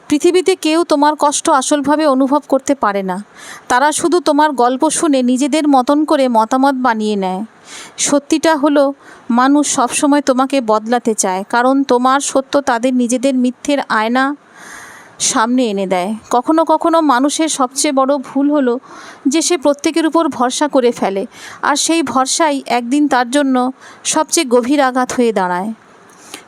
পৃথিবীতে কেউ তোমার কষ্ট আসলভাবে অনুভব করতে পারে না। তারা শুধু তোমার গল্প শুনে নিজেদের মতন করে মতামত বানিয়ে নেয়। সত্যিটা হলো, মানুষ সবসময় তোমাকে বদলাতে চায়, কারণ তোমার সত্য তাদের নিজেদের মিথ্যের আয়না সামনে এনে দেয়। কখনো কখনো মানুষের সবচেয়ে বড় ভুল হলো যে সে প্রত্যেকের উপর ভরসা করে ফেলে, আর সেই ভরসাই একদিন তার জন্য সবচেয়ে গভীর আঘাত হয়ে দাঁড়ায়।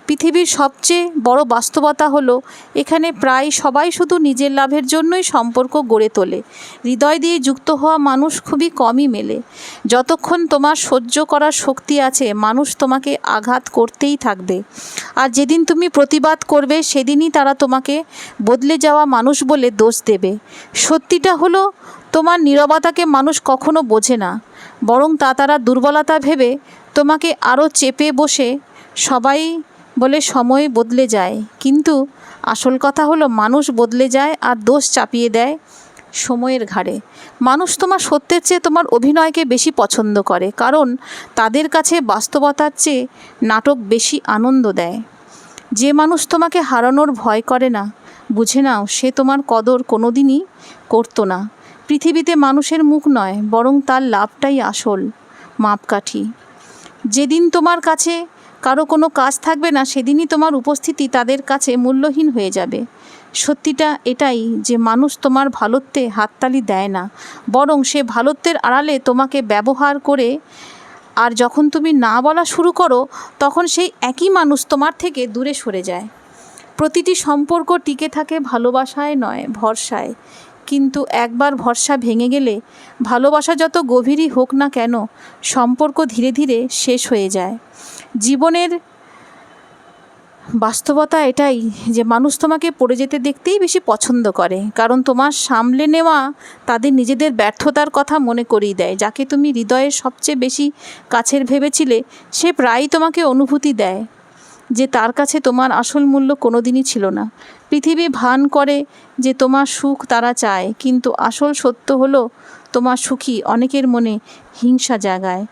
পৃথিবীর সবচেয়ে বড় বাস্তবতা হলো, এখানে প্রায় সবাই শুধু নিজের লাভের জন্যই সম্পর্ক গড়ে তোলে। হৃদয় দিয়ে যুক্ত হওয়া মানুষ খুবই কমই মেলে। যতক্ষণ তোমার সহ্য করার শক্তি আছে, মানুষ তোমাকে আঘাত করতেই থাকবে। আর যেদিন তুমি প্রতিবাদ করবে, সেদিনই তারা তোমাকে বদলে যাওয়া মানুষ বলে দোষ দেবে। সত্যিটা হলো, তোমার নীরবতাকে মানুষ কখনো বোঝে না, বরং তারা দুর্বলতা ভেবে তোমাকে আরও চেপে বসে। সবাই বলে সময় বদলে যায়, কিন্তু আসল কথা হলো মানুষ বদলে যায় আর দোষ চাপিয়ে দেয় সময়ের ঘাড়ে। মানুষ তোমার সত্যের চেয়ে তোমার অভিনয়কে বেশি পছন্দ করে, কারণ তাদের কাছে বাস্তবতার চেয়ে নাটক বেশি আনন্দ দেয়। যে মানুষ তোমাকে হারানোর ভয় করে না, বুঝে নাও সে তোমার কদর কোনোদিনই করতো না। পৃথিবীতে মানুষের মুখ নয়, বরং তার লাভটাই আসল মাপকাঠি। যেদিন তোমার কাছে কারো কোনো কাজ থাকবে না, সেদিনই তোমার উপস্থিতি তাদের কাছে মূল্যহীন হয়ে যাবে। সত্যিটা এটাই যে মানুষ তোমার ভালোত্বে হাততালি দেয় না, বরং সে ভালোত্বের আড়ালে তোমাকে ব্যবহার করে। আর যখন তুমি না বলা শুরু করো, তখন সেই একই মানুষ তোমার থেকে দূরে সরে যায়। প্রতিটি সম্পর্ক টিকে থাকে ভালোবাসায় নয়, ভরসায়। কিন্তু একবার ভরসা ভেঙে গেলে, ভালোবাসা যত গভীরই হোক না কেন, সম্পর্ক ধীরে ধীরে শেষ হয়ে যায়। জীবনের বাস্তবতা এটাই যে মানুষ তোমাকে পড়ে যেতে দেখতেই বেশি পছন্দ করে, কারণ তোমার সামলে নেওয়া তাদের নিজেদের ব্যর্থতার কথা মনে করিয়ে দেয়। যাকে তুমি হৃদয়ের সবচেয়ে বেশি কাছের ভেবেছিলে, সে প্রায়ই তোমাকে অনুভূতি দেয় যে তার কাছে তোমার আসল মূল্য কোনোদিনই ছিল না। পৃথিবী ভান করে যে তোমার সুখ তারা চায়, কিন্তু আসল সত্য হলো, তোমার সুখী অনেকের মনে হিংসা জাগায়।